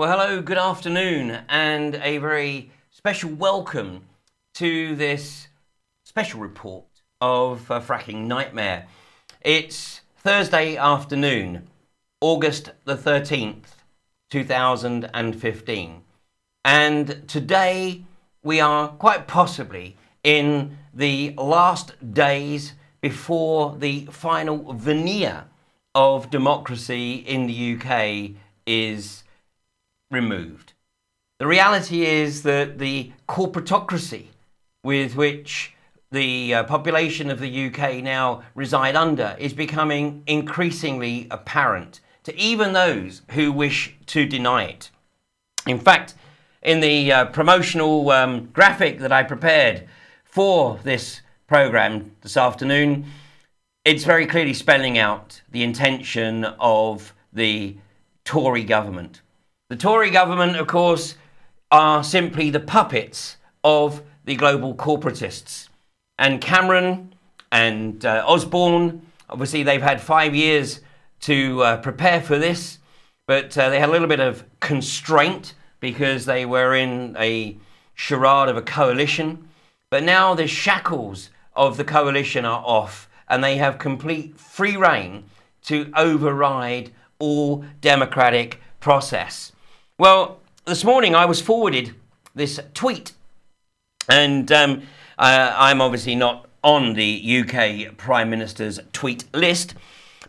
Well, hello, good afternoon, and a very special welcome to this special report of Fracking Nightmare. It's Thursday afternoon, August the 13th, 2015. And today we are quite possibly in the last days before the final veneer of democracy in the UK is removed. The reality is that the corporatocracy with which the population of the UK now reside under is becoming increasingly apparent to even those who wish to deny it. In fact, in the promotional graphic that I prepared for this programme this afternoon, it's very clearly spelling out the intention of the Tory government. The Tory government, of course, are simply the puppets of the global corporatists. And CaMORON and Osborne, obviously they've had 5 years to prepare for this, but they had a little bit of constraint because they were in a charade of a coalition. But now the shackles of the coalition are off and they have complete free rein to override all democratic process. Well, this morning I was forwarded this tweet, and I'm obviously not on the UK Prime Minister's tweet list,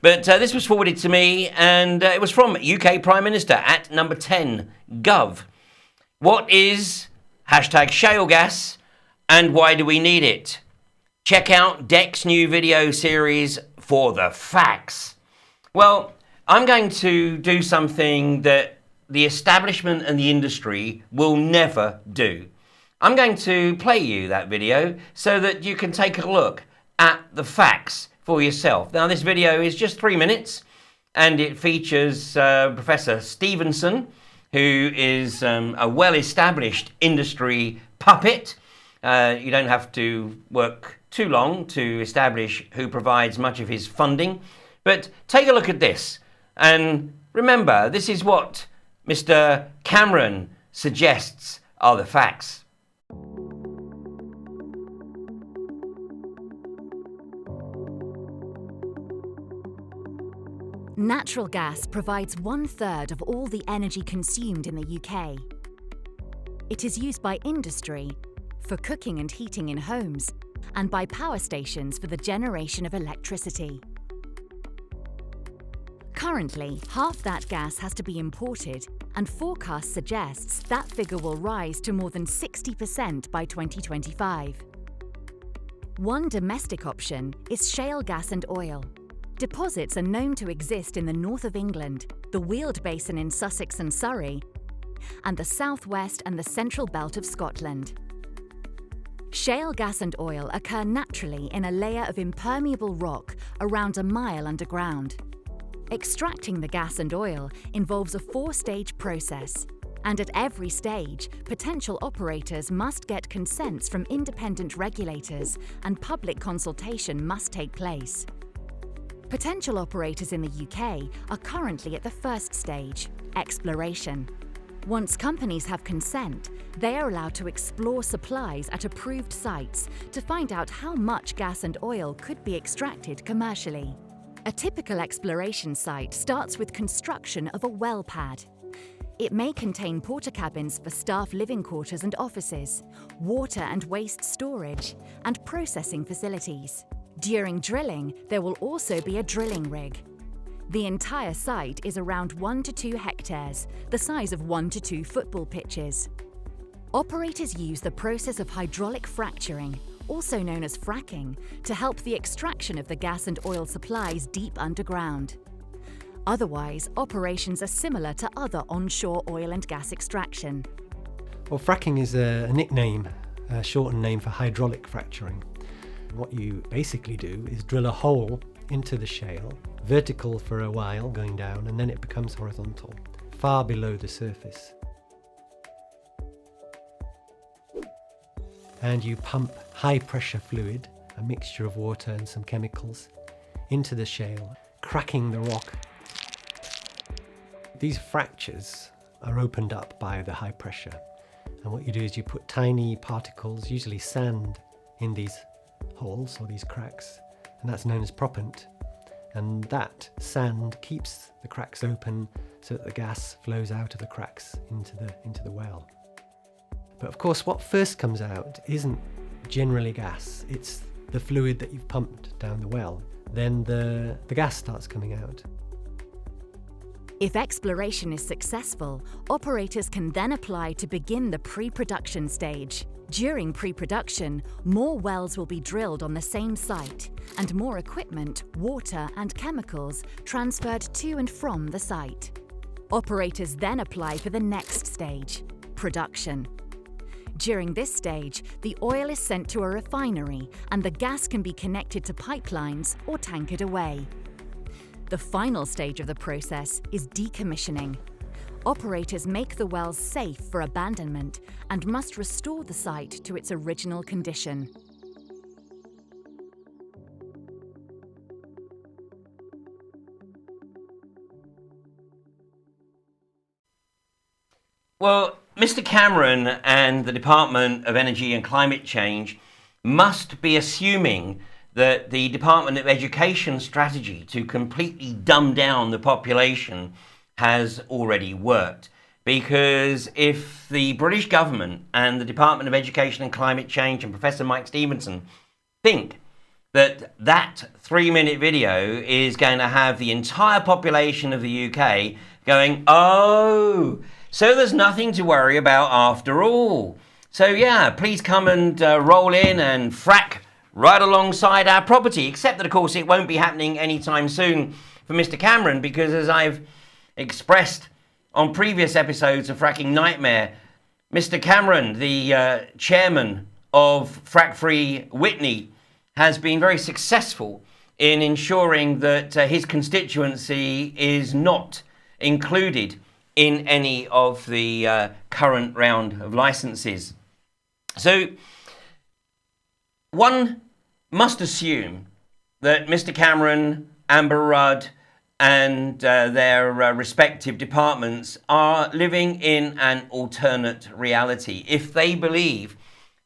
but this was forwarded to me, and it was from UK Prime Minister at number 10 Gov. What is #shale gas and why do we need it? Check out Dec's new video series for the facts. Well, I'm going to do something that the establishment and the industry will never do. I'm going to play you that video so that you can take a look at the facts for yourself. Now, this video is just 3 minutes and it features Professor Stevenson, who is a well-established industry puppet. You don't have to work too long to establish who provides much of his funding. But take a look at this and remember, this is what Mr. CaMORON suggests are the facts. Natural gas provides 1/3 of all the energy consumed in the UK. It is used by industry for cooking and heating in homes and by power stations for the generation of electricity. Currently, half that gas has to be imported, and forecast suggests that figure will rise to more than 60% by 2025. One domestic option is shale gas and oil. Deposits are known to exist in the north of England, the Weald Basin in Sussex and Surrey, and the southwest and the central belt of Scotland. Shale gas and oil occur naturally in a layer of impermeable rock around a mile underground. Extracting the gas and oil involves a 4-stage process, and at every stage, potential operators must get consents from independent regulators and public consultation must take place. Potential operators in the UK are currently at the first stage, exploration. Once companies have consent, they are allowed to explore supplies at approved sites to find out how much gas and oil could be extracted commercially. A typical exploration site starts with construction of a well pad. It may contain porta cabins for staff living quarters and offices, water and waste storage, and processing facilities. During drilling, there will also be a drilling rig. The entire site is around 1 to 2 hectares, the size of 1 to 2 football pitches. Operators use the process of hydraulic fracturing, also known as fracking, to help the extraction of the gas and oil supplies deep underground. Otherwise, operations are similar to other onshore oil and gas extraction. Well, fracking is a nickname, a shortened name for hydraulic fracturing. What you basically do is drill a hole into the shale, vertical for a while going down, and then it becomes horizontal, far below the surface. And you pump high pressure fluid, a mixture of water and some chemicals, into the shale, cracking the rock. These fractures are opened up by the high pressure. And what you do is you put tiny particles, usually sand, in these holes or these cracks, and that's known as proppant. And that sand keeps the cracks open so that the gas flows out of the cracks into the well. But of course, what first comes out isn't generally gas. It's the fluid that you've pumped down the well. Then the gas starts coming out. If exploration is successful, operators can then apply to begin the pre-production stage. During pre-production, more wells will be drilled on the same site, and more equipment, water and chemicals transferred to and from the site. Operators then apply for the next stage, production. During this stage, the oil is sent to a refinery and the gas can be connected to pipelines or tankered away. The final stage of the process is decommissioning. Operators make the wells safe for abandonment and must restore the site to its original condition. Well, Mr. Cameron and the Department of Energy and Climate Change must be assuming that the Department of Education strategy to completely dumb down the population has already worked. Because if the British government and the Department of Education and Climate Change and Professor Mike Stevenson think that that 3-minute video is going to have the entire population of the UK going, oh, so there's nothing to worry about after all. So yeah, please come and roll in and frack right alongside our property, except that of course it won't be happening anytime soon for Mr. Cameron, because as I've expressed on previous episodes of Fracking Nightmare, Mr. Cameron, the chairman of Frack Free Witney, has been very successful in ensuring that his constituency is not included in any of the current round of licenses. So one must assume that Mr. Cameron, Amber Rudd, and their respective departments are living in an alternate reality if they believe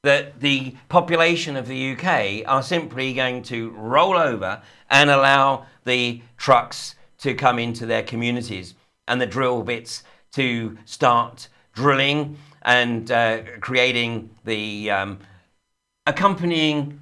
that the population of the UK are simply going to roll over and allow the trucks to come into their communities and the drill bits to start drilling and creating the accompanying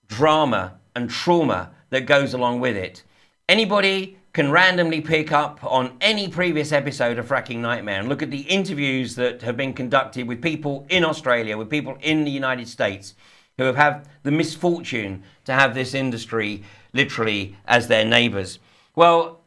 drama and trauma that goes along with it. Anybody can randomly pick up on any previous episode of Fracking Nightmare and look at the interviews that have been conducted with people in Australia, with people in the United States who have had the misfortune to have this industry literally as their neighbours. Well,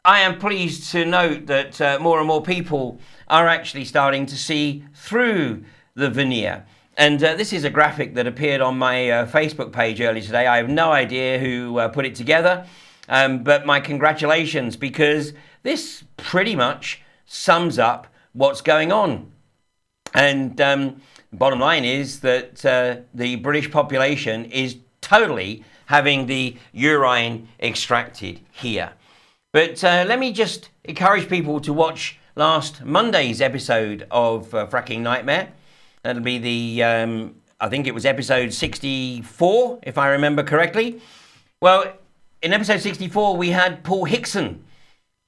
I am pleased to note that more and more people are actually starting to see through the veneer. And this is a graphic that appeared on my Facebook page earlier today. I have no idea who put it together, but my congratulations, because this pretty much sums up what's going on. And bottom line is that the British population is totally having the urine extracted here. But let me just encourage people to watch last Monday's episode of Fracking Nightmare. That'll be the, I think it was episode 64, if I remember correctly. Well, in episode 64, we had Paul Hickson,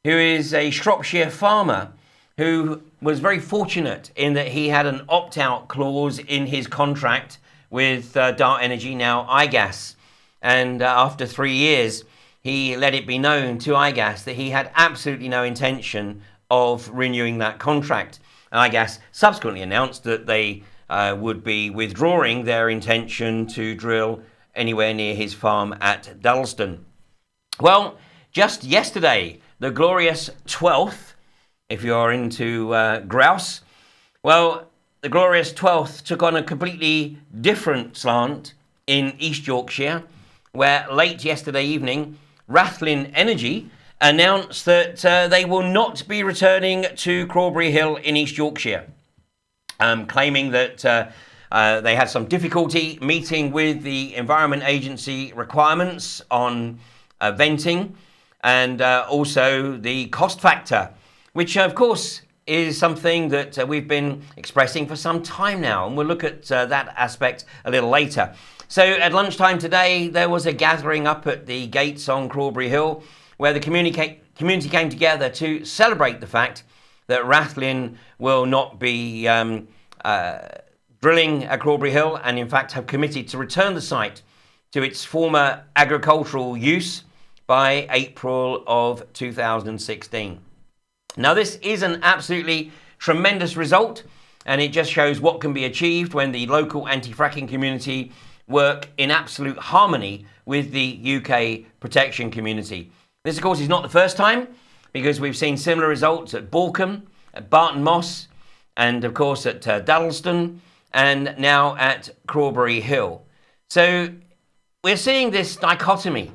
who is a Shropshire farmer who was very fortunate in that he had an opt-out clause in his contract with Dart Energy, now iGas. And after 3 years, he let it be known to iGas that he had absolutely no intention of renewing that contract. iGas subsequently announced that they would be withdrawing their intention to drill anywhere near his farm at Duddleston. Well, just yesterday, the glorious 12th, if you're into grouse, well, the glorious 12th took on a completely different slant in East Yorkshire, where late yesterday evening, Rathlin Energy announced that they will not be returning to Crawberry Hill in East Yorkshire, claiming that they had some difficulty meeting with the Environment Agency requirements on venting and also the cost factor, which of course is something that we've been expressing for some time now, and we'll look at that aspect a little later. So at lunchtime today, there was a gathering up at the gates on Crawberry Hill where the community came together to celebrate the fact that Rathlin will not be drilling at Crawberry Hill, and in fact have committed to return the site to its former agricultural use by April of 2016. Now, this is an absolutely tremendous result, and it just shows what can be achieved when the local anti-fracking community work in absolute harmony with the UK protection community. This, of course, is not the first time, because we've seen similar results at Borkham, at Barton Moss, and of course at Duddleston, and now at Crawberry Hill. So we're seeing this dichotomy.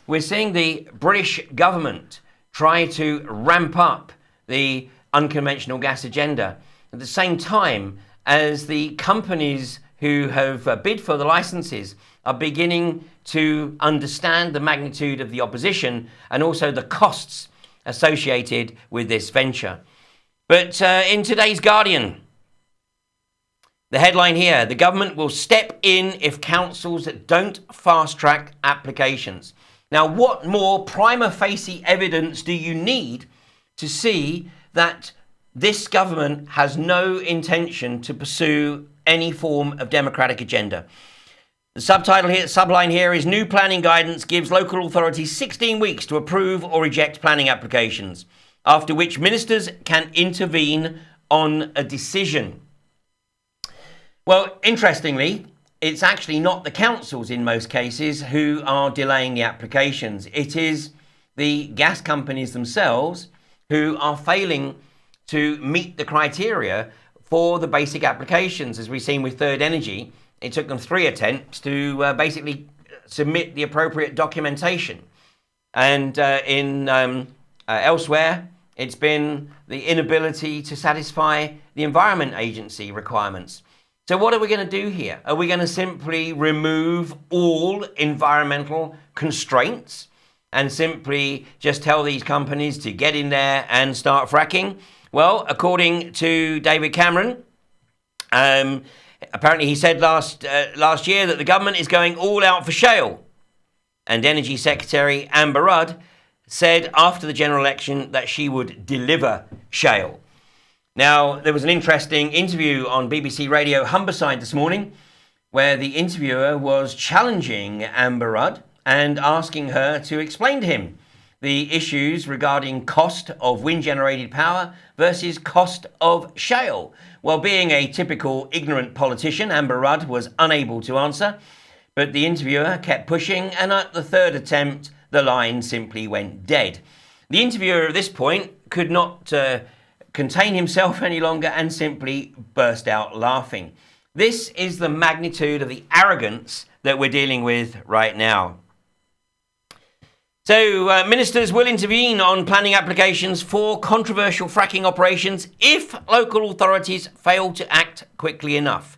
We're seeing the British government try to ramp up the unconventional gas agenda at the same time as the companies who have bid for the licenses are beginning to understand the magnitude of the opposition and also the costs associated with this venture. But in today's Guardian, the headline here: the government will step in if councils don't fast-track applications. Now, what more prima facie evidence do you need to see that this government has no intention to pursue any form of democratic agenda? The subline here is: new planning guidance gives local authorities 16 weeks to approve or reject planning applications, after which ministers can intervene on a decision. Well, interestingly, it's actually not the councils in most cases who are delaying the applications. It is the gas companies themselves who are failing to meet the criteria for the basic applications. As we've seen with Third Energy, it took them 3 attempts to basically submit the appropriate documentation. And elsewhere, it's been the inability to satisfy the Environment Agency requirements. So what are we going to do here? Are we going to simply remove all environmental constraints and simply just tell these companies to get in there and start fracking? Well, according to David CaMORON, apparently he said last year that the government is going all out for shale. And Energy Secretary Amber Rudd said after the general election that she would deliver shale. Now, there was an interesting interview on BBC Radio Humberside this morning where the interviewer was challenging Amber Rudd and asking her to explain to him the issues regarding cost of wind-generated power versus cost of shale. Well, being a typical ignorant politician, Amber Rudd was unable to answer, but the interviewer kept pushing, and at the third attempt, the line simply went dead. The interviewer at this point could not contain himself any longer and simply burst out laughing. This is the magnitude of the arrogance that we're dealing with right now. So ministers will intervene on planning applications for controversial fracking operations if local authorities fail to act quickly enough.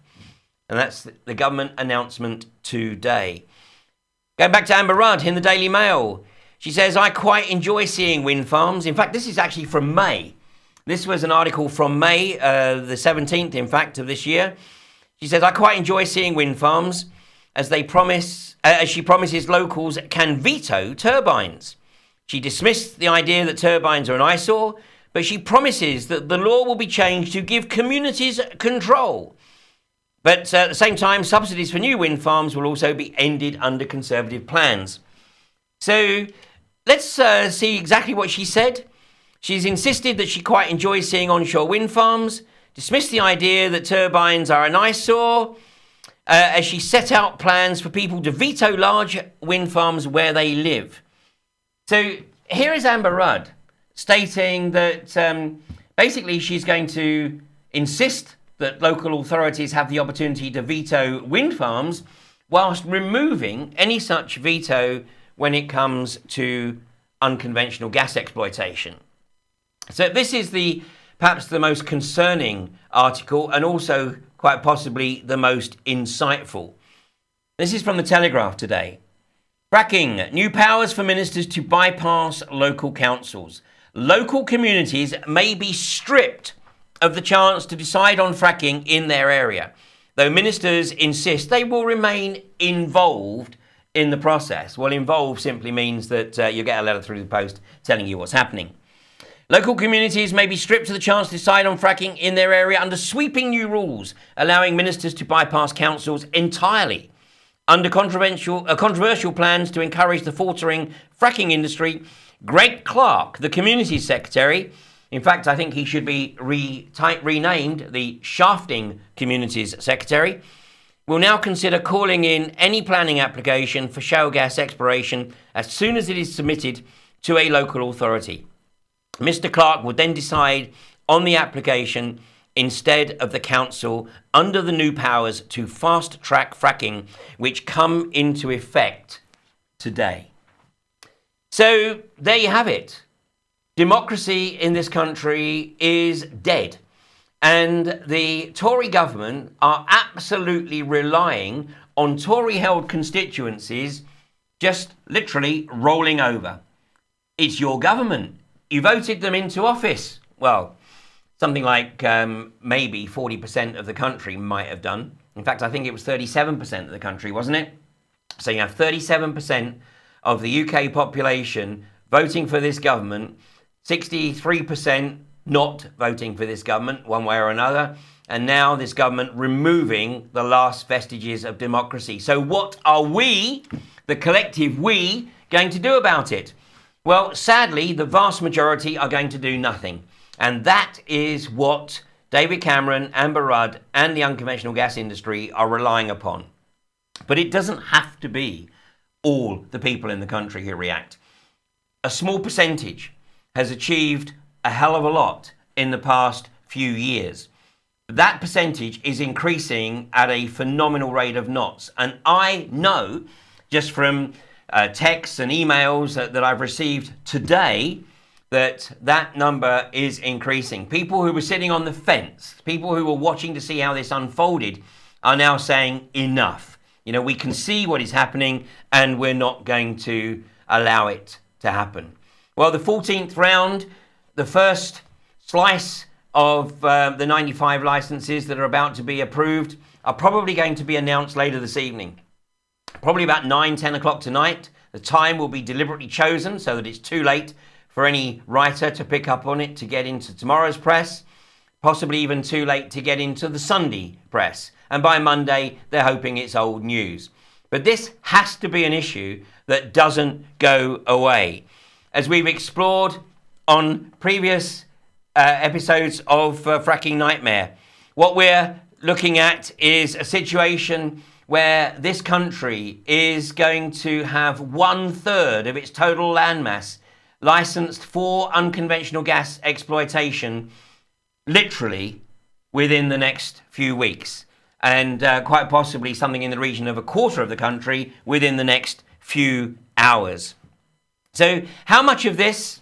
And that's the government announcement today. Going back to Amber Rudd in the Daily Mail, she says, I quite enjoy seeing wind farms. In fact, this is actually from May. This was an article from May, the 17th, in fact, of this year. She says, I quite enjoy seeing wind farms as she promises locals can veto turbines. She dismissed the idea that turbines are an eyesore, but she promises that the law will be changed to give communities control. But at the same time, subsidies for new wind farms will also be ended under Conservative plans. So let's see exactly what she said. She's insisted that she quite enjoys seeing onshore wind farms, dismissed the idea that turbines are an eyesore, as she set out plans for people to veto large wind farms where they live. So here is Amber Rudd stating that basically she's going to insist that local authorities have the opportunity to veto wind farms whilst removing any such veto when it comes to unconventional gas exploitation. So this is perhaps the most concerning article and also quite possibly the most insightful. This is from the Telegraph today. Fracking, new powers for ministers to bypass local councils. local communities may be stripped of the chance to decide on fracking in their area, though ministers insist they will remain involved in the process. Well, involved simply means that you get a letter through the post telling you what's happening. Local communities may be stripped of the chance to decide on fracking in their area under sweeping new rules, allowing ministers to bypass councils entirely. Under controversial plans to encourage the faltering fracking industry, Greg Clark, the Communities Secretary, in fact, I think he should be renamed the Shafting Communities Secretary, will now consider calling in any planning application for shale gas exploration as soon as it is submitted to a local authority. Mr. Clark would then decide on the application instead of the council under the new powers to fast-track fracking, which come into effect today. So there you have it. Democracy in this country is dead. And the Tory government are absolutely relying on Tory-held constituencies just literally rolling over. It's your government. You voted them into office. Well, something like maybe 40% of the country might have done. In fact, I think it was 37% of the country, wasn't it? So you have 37% of the UK population voting for this government, 63% not voting for this government one way or another, and now this government removing the last vestiges of democracy. So what are we, the collective we, going to do about it? Well, sadly, the vast majority are going to do nothing. And that is what David Cameron, Amber Rudd, and the unconventional gas industry are relying upon. But it doesn't have to be all the people in the country who react. A small percentage has achieved a hell of a lot in the past few years. That percentage is increasing at a phenomenal rate of knots. And I know just from texts and emails that I've received today that number is increasing. People who were sitting on the fence, people who were watching to see how this unfolded, are now saying enough. You know, we can see what is happening and we're not going to allow it to happen. Well, the 14th round, the first slice of the 95 licenses that are about to be approved are probably going to be announced later this evening. Probably about 9-10 o'clock tonight. The time will be deliberately chosen so that it's too late for any writer to pick up on it to get into tomorrow's press, possibly even too late to get into the Sunday press. And by Monday, they're hoping it's old news. But this has to be an issue that doesn't go away. As we've explored on previous episodes of Fracking Nightmare, what we're looking at is a situation where this country is going to have 1/3 of its total landmass licensed for unconventional gas exploitation literally within the next few weeks, and quite possibly something in the region of 1/4 of the country within the next few hours. So how much of this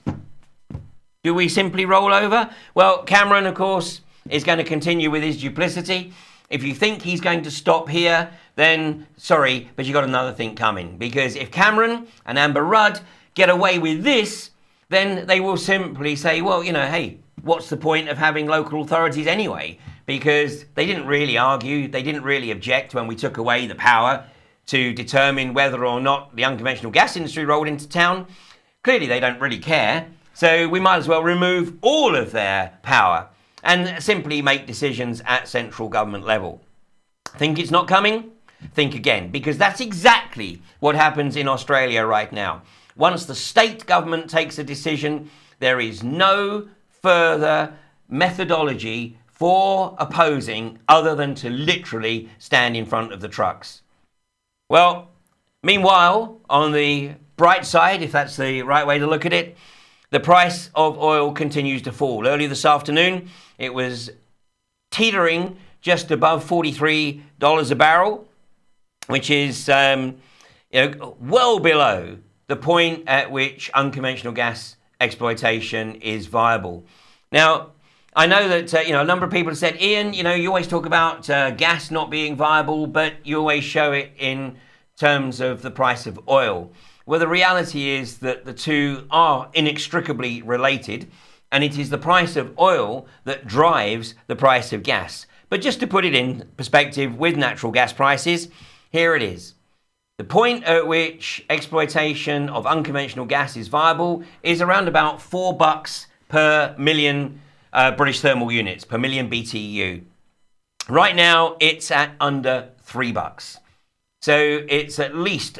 do we simply roll over? Well, Cameron, of course, is going to continue with his duplicity. If you think he's going to stop here, then sorry, but you've got another thing coming. Because if Cameron and Amber Rudd get away with this, then they will simply say, well, you know, hey, what's the point of having local authorities anyway? Because they didn't really argue, they didn't really object when we took away the power to determine whether or not the unconventional gas industry rolled into town. Clearly, they don't really care. So we might as well remove all of their power and simply make decisions at central government level. Think it's not coming? Think again, because that's exactly what happens in Australia right now. Once the state government takes a decision, there is no further methodology for opposing other than to literally stand in front of the trucks. Well, meanwhile, on the bright side, if that's the right way to look at it, the price of oil continues to fall. Earlier this afternoon, it was teetering just above $43 a barrel, which is well below the point at which unconventional gas exploitation is viable. Now, I know that a number of people have said, Ian, you always talk about gas not being viable, but you always show it in terms of the price of oil. Well, the reality is that the two are inextricably related, and it is the price of oil that drives the price of gas. But just to put it in perspective with natural gas prices, here it is. The point at which exploitation of unconventional gas is viable is around about $4 per million British thermal units, per million BTU. Right now, it's at under $3. So it's at least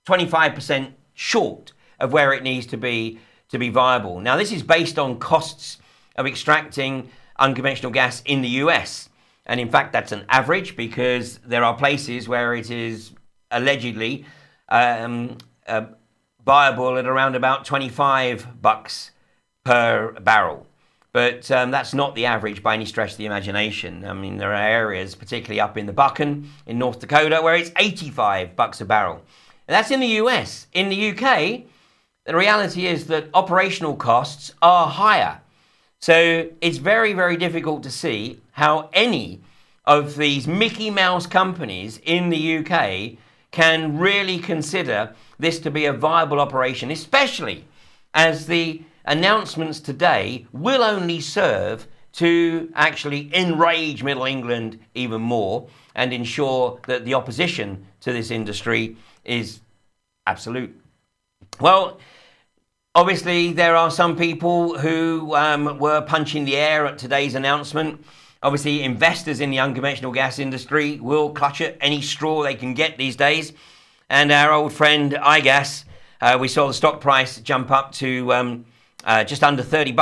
25% short of where it needs to be viable. Now, this is based on costs of extracting unconventional gas in the US. And in fact, that's an average, because there are places where it is allegedly viable at around about $25 per barrel. But that's not the average by any stretch of the imagination. I mean, there are areas, particularly up in the Buchan in North Dakota, where it's $85 a barrel. And that's in the US. In the UK, the reality is that operational costs are higher. So it's very, very difficult to see how any of these Mickey Mouse companies in the UK can really consider this to be a viable operation, especially as the announcements today will only serve to actually enrage Middle England even more and ensure that the opposition to this industry is absolute. Well, obviously, there are some people who were punching the air at today's announcement. Obviously, investors in the unconventional gas industry will clutch at any straw they can get these days. And our old friend iGas, we saw the stock price jump up to just under 30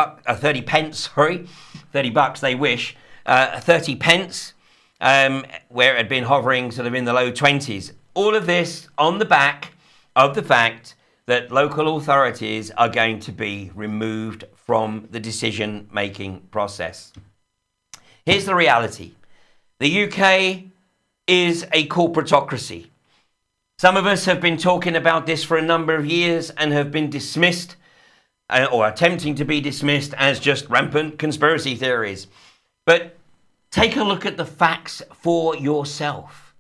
pence, 30 bucks, they wish, 30 pence, where it had been hovering sort of in the low 20s. All of this on the back of the fact that local authorities are going to be removed from the decision-making process. Here's the reality. The UK is a corporatocracy. Some of us have been talking about this for a number of years and have been dismissed or attempting to be dismissed as just rampant conspiracy theories. But take a look at the facts for yourself.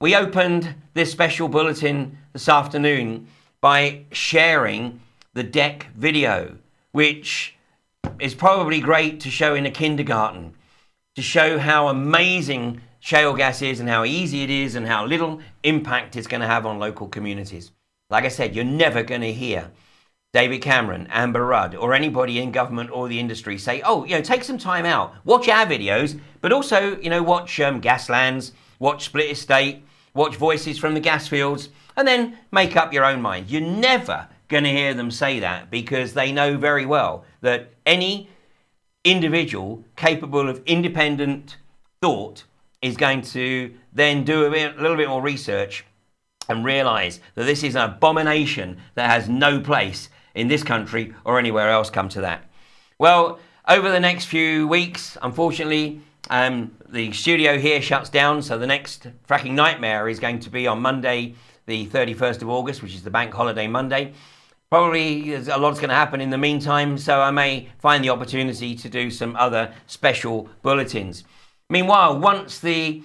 We opened this special bulletin this afternoon by sharing the deck video, which is probably great to show in a kindergarten, to show how amazing shale gas is and how easy it is and how little impact it's going to have on local communities. Like I said, you're never going to hear David Cameron, Amber Rudd, or anybody in government or the industry say, oh, take some time out, watch our videos, but also, watch Gaslands, watch Split Estate, watch Voices from the Gas Fields, and then make up your own mind. You're never going to hear them say that, because they know very well that any individual capable of independent thought is going to then do a little bit more research and realise that this is an abomination that has no place in this country or anywhere else, come to that. Well, over the next few weeks, unfortunately, the studio here shuts down, so the next Fracking Nightmare is going to be on Monday, the 31st of August, which is the bank holiday Monday. Probably a lot's going to happen in the meantime, so I may find the opportunity to do some other special bulletins. Meanwhile, once the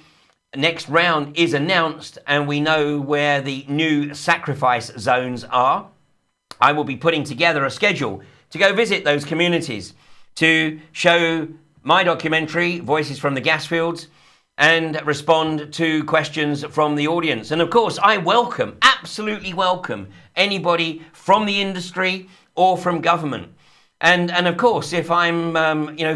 next round is announced and we know where the new sacrifice zones are, I will be putting together a schedule to go visit those communities, to show my documentary, Voices from the Gas Fields, and respond to questions from the audience. And of course, I absolutely welcome anybody from the industry or from government. And of course, if I'm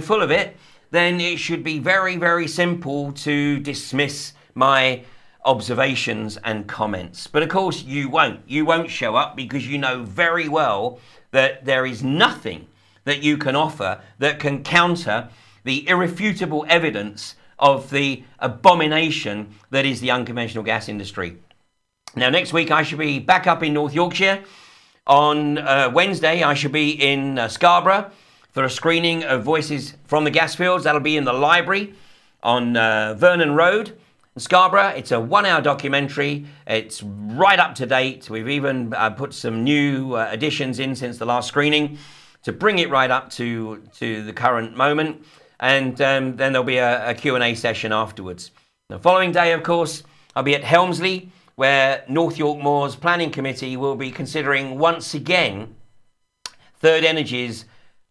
full of it, then it should be very, very simple to dismiss my observations and comments. But of course, you won't show up, because you know very well that there is nothing that you can offer that can counter the irrefutable evidence of the abomination that is the unconventional gas industry. Now, next week I should be back up in North Yorkshire. On Wednesday, I should be in Scarborough for a screening of Voices from the Gas Fields. That'll be in the library on Vernon Road in Scarborough. It's a 1-hour documentary. It's right up to date. We've even put some new additions in since the last screening to bring it right up to the current moment. And then there'll be a Q&A session afterwards. The following day, of course, I'll be at Helmsley where North York Moors Planning Committee will be considering once again Third Energy's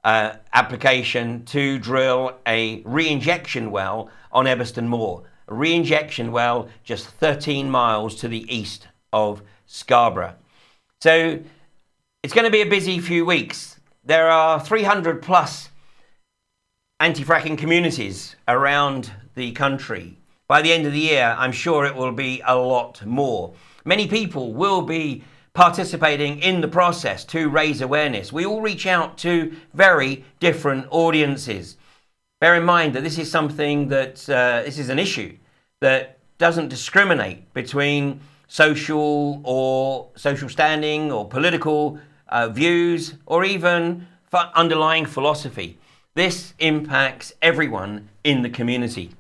application to drill a re-injection well on Ebbston Moor. A re-injection well just 13 miles to the east of Scarborough. So it's going to be a busy few weeks. There are 300 plus anti-fracking communities around the country. By the end of the year, I'm sure it will be a lot more. Many people will be participating in the process to raise awareness. We all reach out to very different audiences. Bear in mind that this is something that, this is an issue that doesn't discriminate between social standing or political views or even underlying philosophy. This impacts everyone in the community.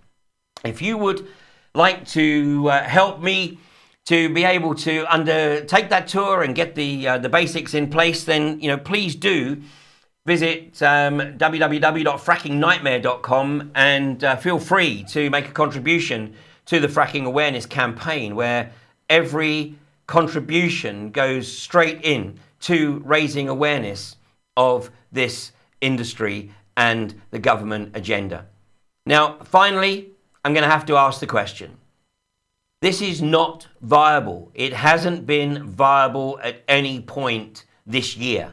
If you would like to help me to be able to undertake that tour and get the basics in place, then please do visit www.frackingnightmare.com and feel free to make a contribution to the Fracking Awareness Campaign, where every contribution goes straight in to raising awareness of this industry and the government agenda. Now, finally, I'm going to have to ask the question. This is not viable. It hasn't been viable at any point this year.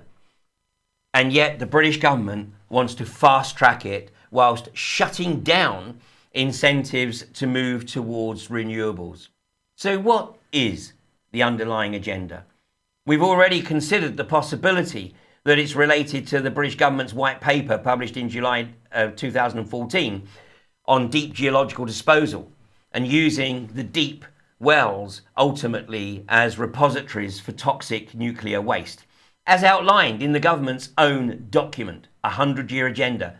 And yet the British government wants to fast track it whilst shutting down incentives to move towards renewables. So what is the underlying agenda? We've already considered the possibility that it's related to the British government's white paper published in July 2014 on deep geological disposal and using the deep wells ultimately as repositories for toxic nuclear waste, as outlined in the government's own document, a 100-year agenda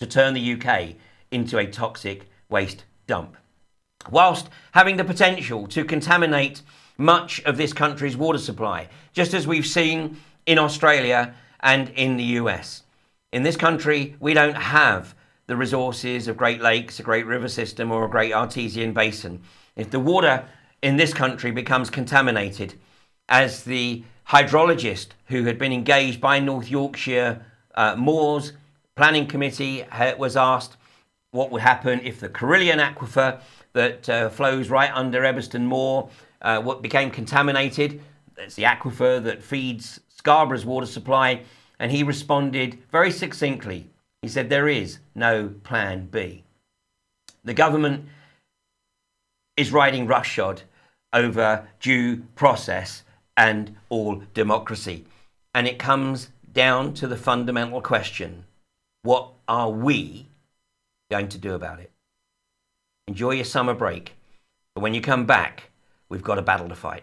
to turn the UK into a toxic waste dump, whilst having the potential to contaminate much of this country's water supply, just as we've seen in Australia and in the US. In this country, we don't have the resources of Great Lakes, a great river system, or a great artesian basin. If the water in this country becomes contaminated, as the hydrologist who had been engaged by North Yorkshire Moors Planning Committee was asked what would happen if the Carillion aquifer that flows right under Ebbston Moor what became contaminated. That's the aquifer that feeds Scarborough's water supply. And he responded very succinctly. He said, there is no plan B. The government is riding roughshod over due process and all democracy. And it comes down to the fundamental question, what are we going to do about it? Enjoy your summer break. But when you come back, we've got a battle to fight.